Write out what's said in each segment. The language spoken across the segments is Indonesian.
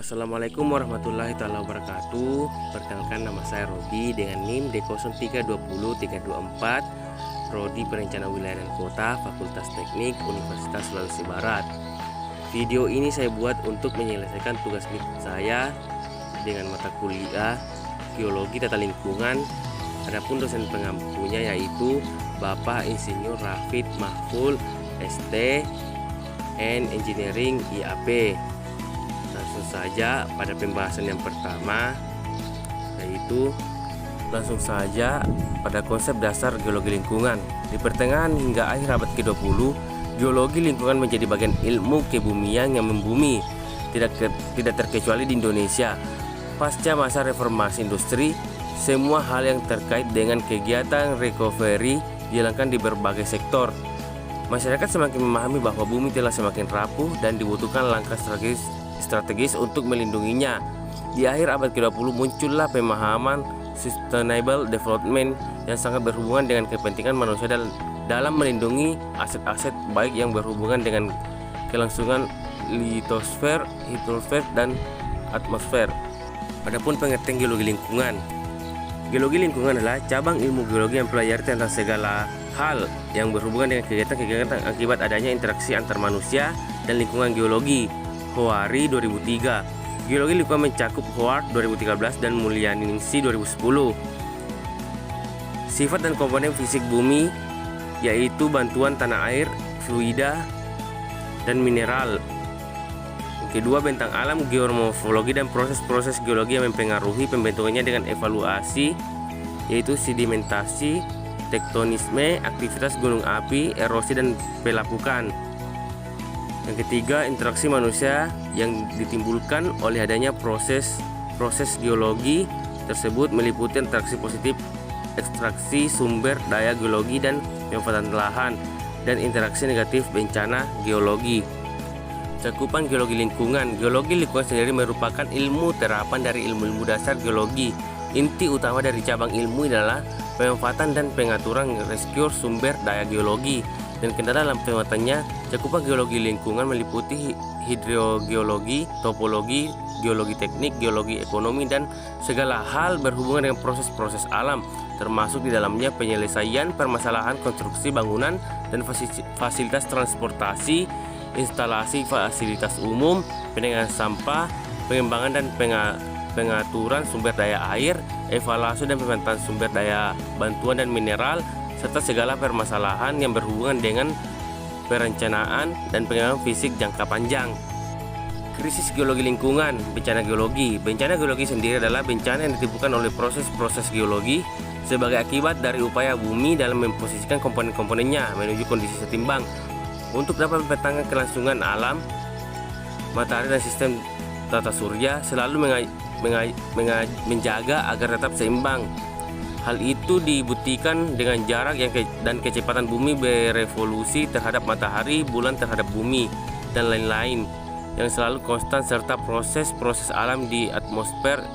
Assalamualaikum warahmatullahi wabarakatuh. Perkenalkan, nama saya Rodi dengan NIM D0320-324, Prodi Perencanaan Wilayah dan Kota, Fakultas Teknik Universitas Sulawesi Barat. Video ini saya buat untuk menyelesaikan tugas saya dengan mata kuliah Geologi Tata Lingkungan. Adapun dosen pengampunya yaitu Bapak Insinyur Rafid Mahful ST and Engineering IAP. Langsung saja pada pembahasan yang pertama, yaitu langsung saja pada konsep dasar geologi lingkungan. Di pertengahan hingga akhir abad ke-20, geologi lingkungan menjadi bagian ilmu kebumian yang membumi, tidak terkecuali di Indonesia. Pasca masa reformasi industri, semua hal yang terkait dengan kegiatan recovery dijalankan di berbagai sektor. Masyarakat semakin memahami bahwa bumi telah semakin rapuh dan dibutuhkan langkah strategis untuk melindunginya. Di akhir abad ke-20 muncullah pemahaman sustainable development yang sangat berhubungan dengan kepentingan manusia dalam melindungi aset-aset baik yang berhubungan dengan kelangsungan litosfer, hidrosfer, dan atmosfer. Adapun pengertian geologi lingkungan. Geologi lingkungan adalah cabang ilmu geologi yang mempelajari tentang segala hal yang berhubungan dengan kegiatan akibat adanya interaksi antar manusia dan lingkungan geologi. Howari 2003. Geologi lingkungan mencakup Howard 2013 dan Mulyaningsih 2010. Sifat dan komponen fisik bumi yaitu bantuan tanah air, fluida, dan mineral. Kedua, bentang alam, geomorfologi, dan proses-proses geologi yang mempengaruhi pembentukannya dengan evaluasi yaitu sedimentasi, tektonisme, aktivitas gunung api, erosi, dan pelapukan. Yang ketiga, interaksi manusia yang ditimbulkan oleh adanya proses geologi tersebut meliputi interaksi positif, ekstraksi sumber daya geologi dan pemanfaatan lahan, dan interaksi negatif, bencana geologi. Cakupan geologi lingkungan. Geologi lingkungan sendiri merupakan ilmu terapan dari ilmu-ilmu dasar geologi. Inti utama dari cabang ilmu adalah pemanfaatan dan pengaturan rescue sumber daya geologi. Dan kendala dalam penguatannya, cakupan geologi lingkungan meliputi hidrogeologi, topologi, geologi teknik, geologi ekonomi, dan segala hal berhubungan dengan proses-proses alam, termasuk di dalamnya penyelesaian permasalahan konstruksi bangunan dan fasilitas transportasi, instalasi fasilitas umum, penanganan sampah, pengembangan dan pengaturan sumber daya air, evaluasi dan pemanfaatan sumber daya bantuan dan mineral, serta segala permasalahan yang berhubungan dengan perencanaan dan pengembangan fisik jangka panjang. Krisis geologi lingkungan. Bencana geologi. Bencana geologi sendiri adalah bencana yang ditimbulkan oleh proses-proses geologi sebagai akibat dari upaya bumi dalam memposisikan komponen-komponennya menuju kondisi setimbang untuk dapat mempertahankan kelangsungan alam. Matahari dan sistem tata surya selalu menjaga agar tetap seimbang. Hal itu dibuktikan dengan jarak dan kecepatan bumi berevolusi terhadap matahari, bulan terhadap bumi, dan lain-lain yang selalu konstan, serta proses-proses alam di atmosfer,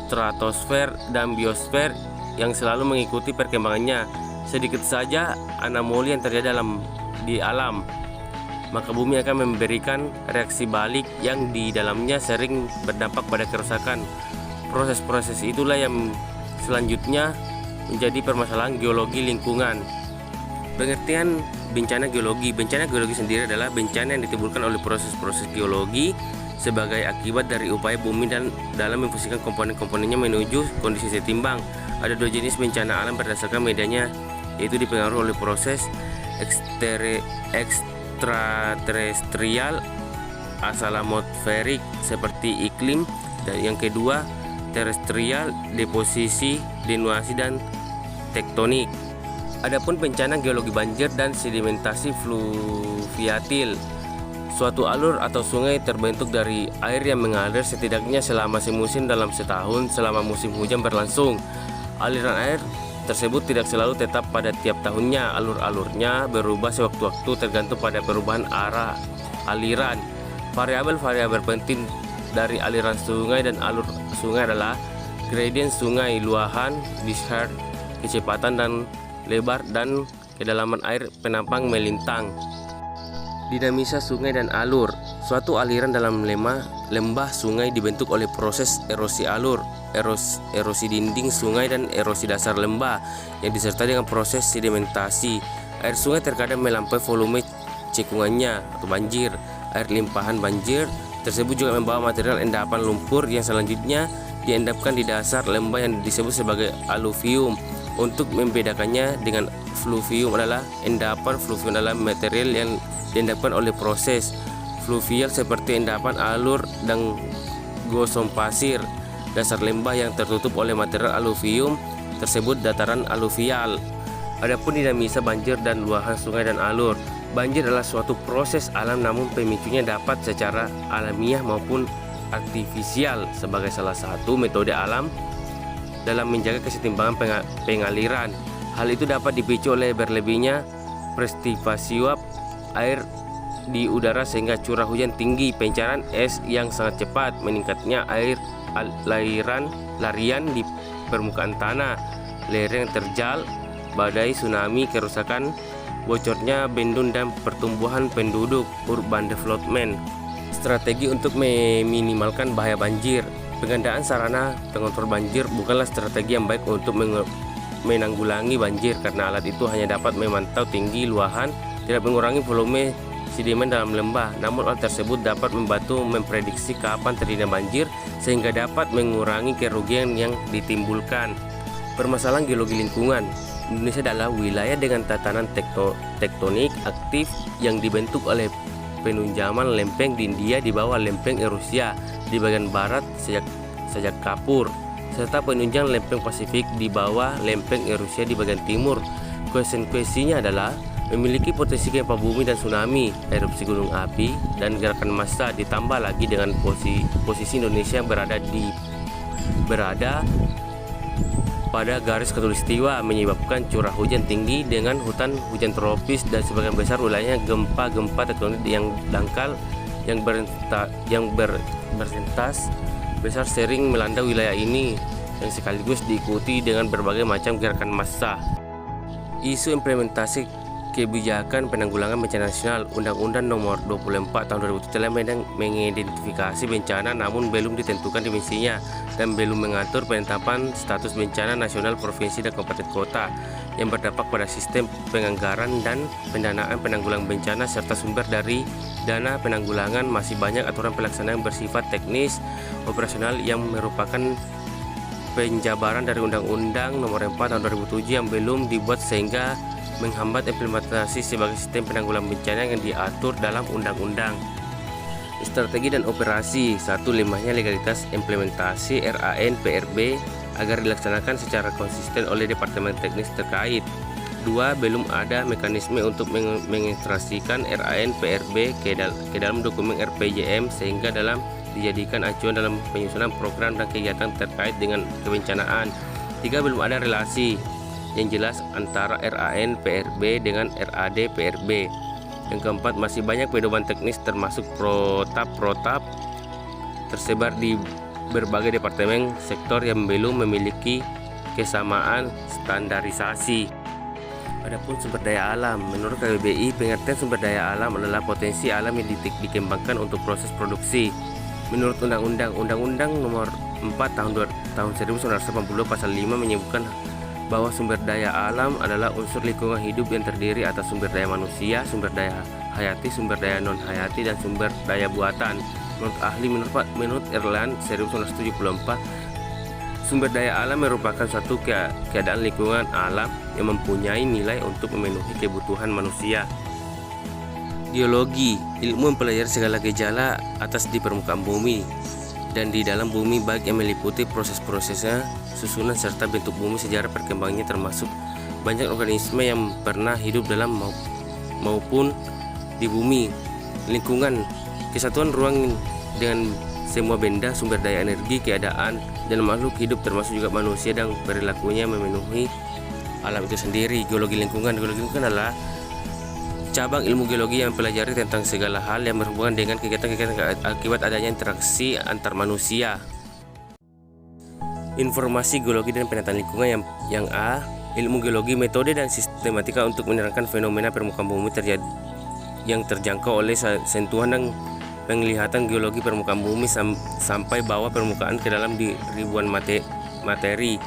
stratosfer, dan biosfer yang selalu mengikuti perkembangannya. Sedikit saja anomali yang terjadi di alam, maka bumi akan memberikan reaksi balik yang di dalamnya sering berdampak pada kerusakan. Proses-proses itulah yang selanjutnya menjadi permasalahan geologi lingkungan. Pengertian bencana geologi. Bencana geologi sendiri adalah bencana yang ditimbulkan oleh proses-proses geologi sebagai akibat dari upaya bumi dan dalam memfungsikan komponen-komponennya menuju kondisi setimbang. Ada dua jenis bencana alam berdasarkan medianya, yaitu dipengaruhi oleh proses ekstraterestrial asal atmosferik seperti iklim, dan yang kedua terestrial, deposisi, denuasi, dan tektonik. Adapun bencana geologi banjir dan sedimentasi fluviatil. Suatu alur atau sungai terbentuk dari air yang mengalir setidaknya selama semusim dalam setahun selama musim hujan berlangsung. Aliran air tersebut tidak selalu tetap pada tiap tahunnya. Alur-alurnya berubah sewaktu-waktu tergantung pada perubahan arah aliran. Variabel-variabel penting dari aliran sungai dan alur sungai adalah gradien sungai, luahan, discharge, kecepatan dan lebar, dan kedalaman air penampang melintang. Dinamika sungai dan alur. Suatu aliran dalam lemah lembah sungai dibentuk oleh proses erosi alur, erosi dinding sungai dan erosi dasar lembah yang disertai dengan proses sedimentasi. Air sungai terkadang melampaui volume cekungannya atau banjir. Air limpahan banjir tersebut juga membawa material endapan lumpur yang selanjutnya diendapkan di dasar lembah yang disebut sebagai aluvium. Untuk membedakannya dengan fluvium adalah fluvium adalah material yang diendapkan oleh proses fluvial seperti endapan alur dan gosong pasir. Dasar lembah yang tertutup oleh material aluvium tersebut dataran aluvial. Adapun dinamika banjir dan luahan sungai dan alur. Banjir adalah suatu proses alam namun pemicunya dapat secara alamiah maupun artifisial sebagai salah satu metode alam dalam menjaga kesetimbangan pengaliran. Hal itu dapat dipicu oleh berlebihnya prestivasi uap air di udara sehingga curah hujan tinggi, pancaran es yang sangat cepat, meningkatnya air larian di permukaan tanah, lereng terjal, badai, tsunami, kerusakan, bocornya bendung dan pertumbuhan penduduk, urban development. Strategi untuk meminimalkan bahaya banjir. Pengadaan sarana pengontrol banjir bukanlah strategi yang baik untuk menanggulangi banjir karena alat itu hanya dapat memantau tinggi luahan, tidak mengurangi volume sedimen dalam lembah. Namun alat tersebut dapat membantu memprediksi kapan terjadinya banjir sehingga dapat mengurangi kerugian yang ditimbulkan. Permasalahan geologi lingkungan. Indonesia adalah wilayah dengan tatanan tektonik aktif yang dibentuk oleh penunjaman lempeng di India di bawah lempeng Eurasia di bagian barat sejak Kapur, serta penunjang lempeng Pasifik di bawah lempeng Eurasia di bagian timur. Konsekuensinya adalah memiliki potensi gempa bumi dan tsunami, erupsi gunung api, dan gerakan massa, ditambah lagi dengan posisi Indonesia yang berada pada garis khatulistiwa menyebabkan curah hujan tinggi dengan hutan hujan tropis dan sebagian besar wilayahnya gempa-gempa tektonik yang dangkal yang bersentas besar sering melanda wilayah ini yang sekaligus diikuti dengan berbagai macam gerakan massa. Isu implementasi kebijakan penanggulangan bencana nasional. Undang-Undang Nomor 24 Tahun 2000 telah mengidentifikasi bencana namun belum ditentukan dimensinya dan belum mengatur penetapan status bencana nasional provinsi dan kabupaten kota yang berdampak pada sistem penganggaran dan pendanaan penanggulangan bencana serta sumber dari dana penanggulangan. Masih banyak aturan pelaksanaan bersifat teknis operasional yang merupakan penjabaran dari Undang-Undang Nomor 4 Tahun 2007 yang belum dibuat sehingga menghambat implementasi sebagai sistem penanggulangan bencana yang diatur dalam undang-undang. Strategi dan operasi. 1. Lemahnya legalitas implementasi RAN PRB agar dilaksanakan secara konsisten oleh departemen teknis terkait. 2. Belum ada mekanisme untuk mengintegrasikan RAN PRB ke dalam dokumen RPJM sehingga dalam dijadikan acuan dalam penyusunan program dan kegiatan terkait dengan kebencanaan. 3. Belum ada relasi yang jelas antara RAN PRB dengan RAD PRB. Yang keempat, masih banyak pedoman teknis termasuk protap tersebar di berbagai departemen sektor yang belum memiliki kesamaan standarisasi. Adapun sumber daya alam, menurut KBBI, pengertian sumber daya alam adalah potensi alam yang dikembangkan untuk proses produksi. Menurut Undang-Undang Nomor 4 Tahun 1982 Pasal 5 menyebutkan bahwa sumber daya alam adalah unsur lingkungan hidup yang terdiri atas sumber daya manusia, sumber daya hayati, sumber daya non-hayati, dan sumber daya buatan. Menurut Erland 1974, sumber daya alam merupakan suatu keadaan lingkungan alam yang mempunyai nilai untuk memenuhi kebutuhan manusia. Geologi, ilmu mempelajari segala gejala atas di permukaan bumi dan di dalam bumi baik yang meliputi proses-prosesnya, susunan serta bentuk bumi, sejarah perkembangannya, termasuk banyak organisme yang pernah hidup dalam maupun di bumi. Lingkungan, kesatuan ruang dengan semua benda, sumber daya energi, keadaan dan makhluk hidup termasuk juga manusia dan perilakunya memenuhi alam itu sendiri. Geologi lingkungan adalah cabang ilmu geologi yang mempelajari tentang segala hal yang berhubungan dengan kegiatan-kegiatan akibat adanya interaksi antar manusia. Informasi geologi dan penataan lingkungan yang A. Ilmu geologi, metode dan sistematika untuk menerangkan fenomena permukaan bumi yang terjangkau oleh sentuhan dan penglihatan geologi permukaan bumi sampai bawah permukaan ke dalam di ribuan materi.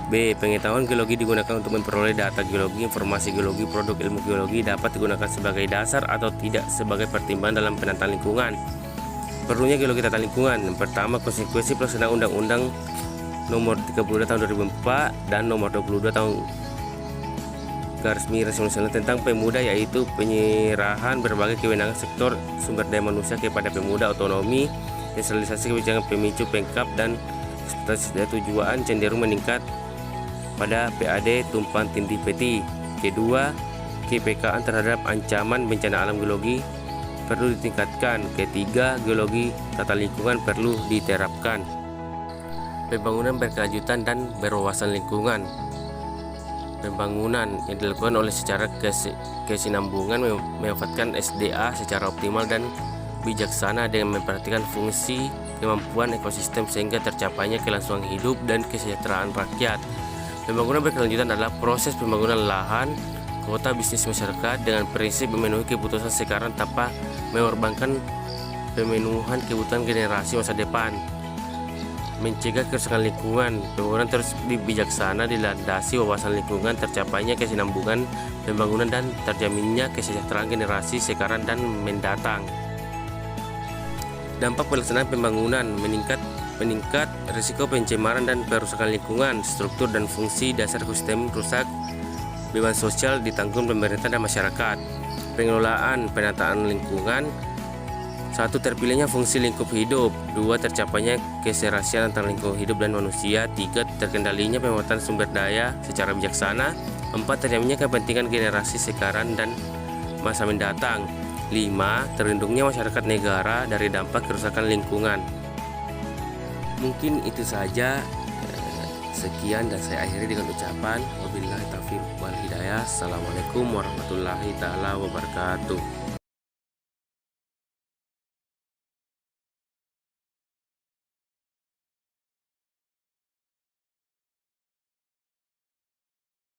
B. Pengetahuan geologi digunakan untuk memperoleh data geologi. Informasi geologi, produk ilmu geologi dapat digunakan sebagai dasar atau tidak sebagai pertimbangan dalam penataan lingkungan. Perlunya geologi tata lingkungan. Yang pertama, konsekuensi pelaksanaan Undang-Undang Nomor 32 Tahun 2004 dan Nomor 22 Tahun Garis-Miring tentang Pemuda, yaitu penyerahan berbagai kewenangan sektor sumber daya manusia kepada Pemuda, otonomi, desentralisasi kebijakan pemicu pengkap dan ekspektasi daya tujuan cenderung meningkat pada PAD tumpang tindih peti. Kedua, kepekaan terhadap ancaman bencana alam geologi perlu ditingkatkan. Ketiga, geologi tata lingkungan perlu diterapkan. Pembangunan berkelanjutan dan berwawasan lingkungan. Pembangunan yang dilakukan oleh secara kesinambungan memanfaatkan SDA secara optimal dan bijaksana dengan memperhatikan fungsi kemampuan ekosistem sehingga tercapainya kelangsungan hidup dan kesejahteraan rakyat. Pembangunan berkelanjutan adalah proses pembangunan lahan, kota, bisnis masyarakat dengan prinsip memenuhi kebutuhan sekarang tanpa mengorbankan pemenuhan kebutuhan generasi masa depan. Mencegah kerusakan lingkungan. Pembangunan terus bijaksana dilandasi wawasan lingkungan, tercapainya kesinambungan pembangunan dan terjaminnya kesejahteraan generasi sekarang dan mendatang. Dampak pelaksanaan pembangunan: meningkat risiko pencemaran dan perusakan lingkungan. Struktur dan fungsi dasar ekosistem rusak, beban sosial ditanggung pemerintah dan masyarakat. Pengelolaan penataan lingkungan: 1. Terpilihnya fungsi lingkup hidup. 2. Tercapainya keserasian antara lingkup hidup dan manusia. 3. Terkendalinya pemanfaatan sumber daya secara bijaksana. 4. Terjaminnya kepentingan generasi sekarang dan masa mendatang. 5. Terlindungnya masyarakat negara dari dampak kerusakan lingkungan. Mungkin itu saja. Sekian dan saya akhiri dengan ucapan wabillahi taufiq wal hidayah. Assalamualaikum warahmatullahi taala wabarakatuh.